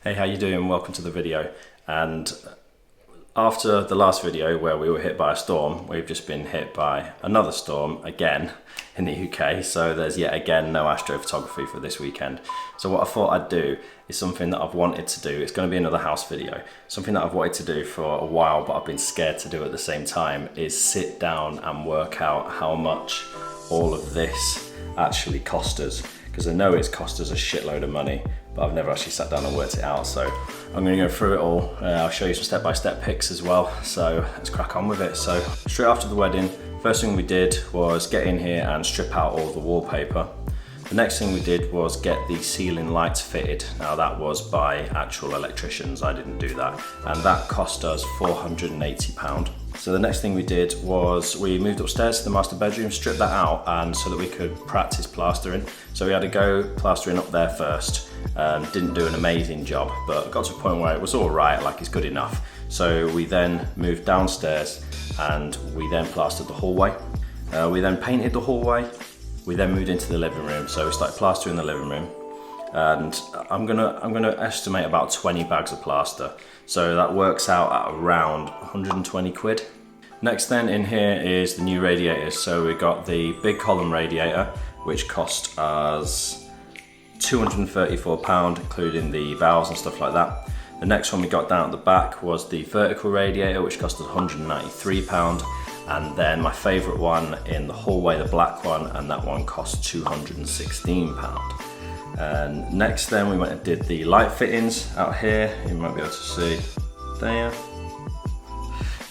Hey, how you doing? Welcome to the video. And after the last video where we were hit by a storm, we've just been hit by another storm again in the UK. So there's yet again no astrophotography for this weekend. So what I thought I'd do is something that I've wanted to do. It's going to be another house video. Something that I've wanted to do for a while, but I've been scared to do at the same time, is sit down and work out how much all of this actually cost us. Because I know it's cost us a shitload of money, but I've never actually sat down and worked it out. So I'm going to go through it all. I'll show you some step-by-step pics as well. So let's crack on with it. So straight after the wedding, first thing we did was get in here and strip out all the wallpaper. The next thing we did was get the ceiling lights fitted. Now that was by actual electricians, I didn't do that. And that cost us £480. So the next thing we did was we moved upstairs to the master bedroom, stripped that out, and so that we could practice plastering. So we had to go plastering up there first. Didn't do an amazing job, but got to a point where it was all right, like it's good enough. So we then moved downstairs and we then plastered the hallway. We then painted the hallway. We then moved into the living room. So we started plastering the living room. And I'm gonna estimate about 20 bags of plaster. So that works out at around 120 quid. Next then in here is the new radiators. So we got the big column radiator, which cost us £234, including the valves and stuff like that. The next one we got down at the back was the vertical radiator, which cost us £193. And then my favourite one in the hallway, the black one, and that one cost £216. And next then we went and did the light fittings out here. You might be able to see there.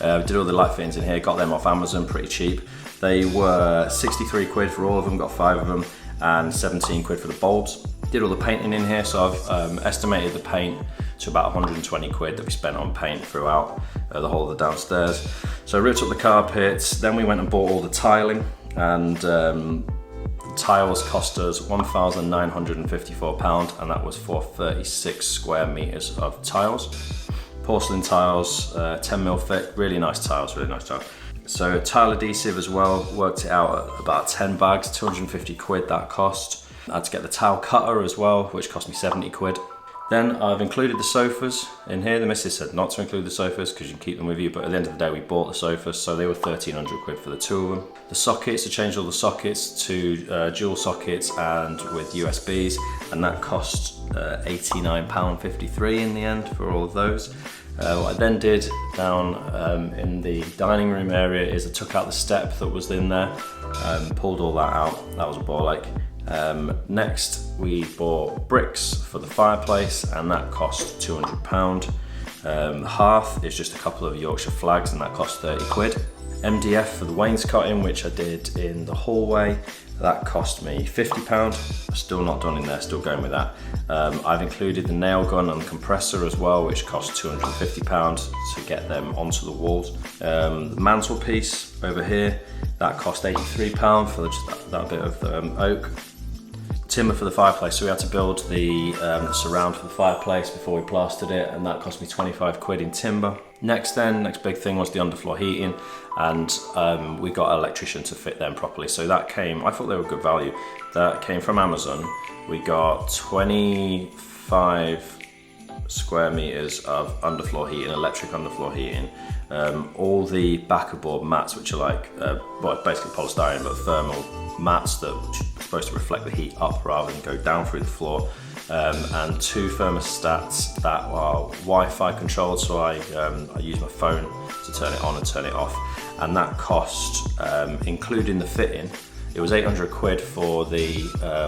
We did all the light fittings in here, got them off Amazon pretty cheap. They were 63 quid for all of them, got 5 of them, and 17 quid for the bulbs. Did all the painting in here, so I've estimated the paint to about 120 quid that we spent on paint throughout the whole of the downstairs. So I ripped up the carpets, then we went and bought all the tiling, and tiles cost us £1,954, and that was for 36 square meters of tiles. Porcelain tiles, 10mm thick, really nice tiles, really nice tiles. So tile adhesive as well, worked it out at about 10 bags, 250 quid that cost. I had to get the tile cutter as well, which cost me 70 quid. Then I've included the sofas in here. The missus said not to include the sofas because you can keep them with you, but at the end of the day we bought the sofas, so they were 1,300 quid for the two of them. The sockets, I changed all the sockets to dual sockets and with USBs, and that cost £89.53 in the end for all of those. What I then did down in the dining room area is I took out the step that was in there, pulled all that out. That was a ball ache. Next we bought bricks for the fireplace, and that cost £200. The hearth is just a couple of Yorkshire flags, and that cost 30 quid. MDF for the wainscoting, which I did in the hallway, that cost me £50. Still not done in there, still going with that. I've included the nail gun and the compressor as well, which cost £250 to get them onto the walls. The mantelpiece over here, that cost £83 for just that bit of oak. Timber for the fireplace, so we had to build the surround for the fireplace before we plastered it, and that cost me 25 quid in timber. Next big thing was the underfloor heating, and we got an electrician to fit them properly. So that came, I thought they were good value. That came from Amazon. We got 25 square meters of underfloor heating, electric underfloor heating. All the backer board mats, which are like, well, basically polystyrene, but thermal mats that are supposed to reflect the heat up rather than go down through the floor. And 2 thermostats that are Wi-Fi controlled, so I use my phone to turn it on and turn it off. And that cost, including the fitting, it was 800 quid for the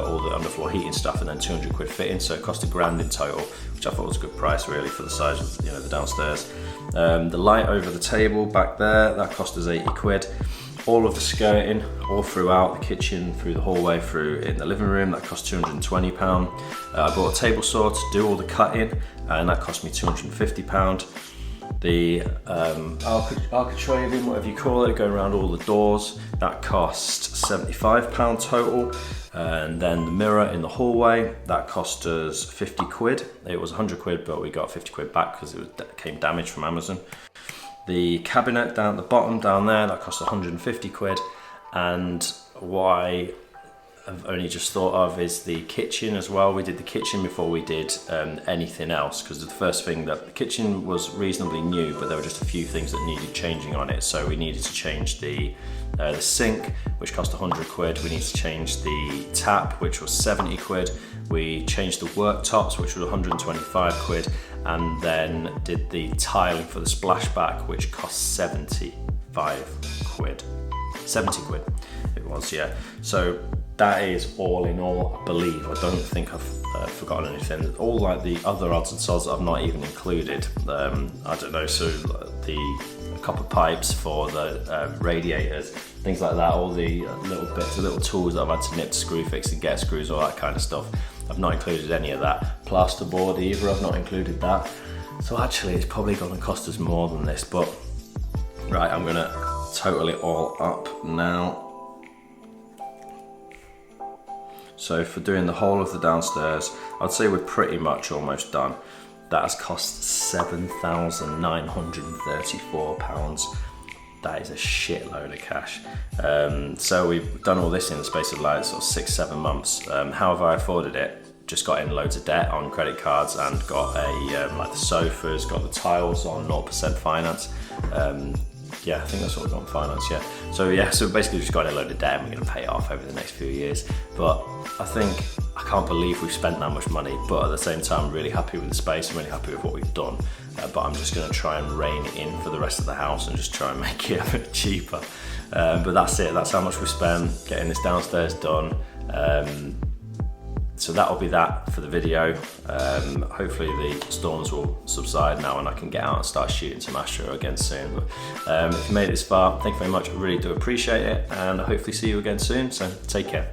all the underfloor heating stuff, and then 200 quid fitting, so it cost £1,000 in total, which I thought was a good price really for the size of the downstairs. The light over the table back there, that cost us 80 quid. All of the skirting all throughout the kitchen, through the hallway, through in the living room, that cost £220. I bought a table saw to do all the cutting, and that cost me £250. The architrave, whatever you call it, going around all the doors, that cost £75 total. And then the mirror in the hallway, that cost us 50 quid. It was 100 quid, but we got 50 quid back because it came damaged from Amazon. The cabinet down at the bottom down there, that cost 150 quid. And what I I've only just thought of is the kitchen as well. We did the kitchen before we did anything else, because the first thing, that the kitchen was reasonably new, but there were just a few things that needed changing on it. So we needed to change the sink, which cost 100 quid. We needed to change the tap, which was 70 quid. We changed the worktops, which was 125 quid, and then did the tiling for the splashback, which cost 75 quid. 70 quid it was, yeah. So that is all in all, I believe. I don't think I've forgotten anything. All like the other odds and sods that I've not even included. I don't know, so the copper pipes for the radiators, things like that, all the little bits, the little tools that I've had to nip, screw fix and get screws, all that kind of stuff. I've not included any of that. Plasterboard either, I've not included that. So actually it's probably gonna cost us more than this, but right, I'm gonna total it all up now. So for doing the whole of the downstairs, I'd say we're pretty much almost done. That has cost £7,934. That is a shitload of cash. So we've done all this in the space of like sort of 6-7 months. How have I afforded it? Just got in loads of debt on credit cards and got a like the sofas, got the tiles on 0% finance. Yeah, I think that's what we got on finance, yeah. So basically just got in a load of debt and we're gonna pay it off over the next few years. But I can't believe we've spent that much money, but at the same time, I'm really happy with the space, I'm really happy with what we've done. But I'm just gonna try and rein it in for the rest of the house and just try and make it a bit cheaper. But that's it, that's how much we spent getting this downstairs done. So that'll be that for the video. Hopefully the storms will subside now and I can get out and start shooting some Astro again soon. But if you made it this far, thank you very much, I really do appreciate it, and I hopefully see you again soon, so take care.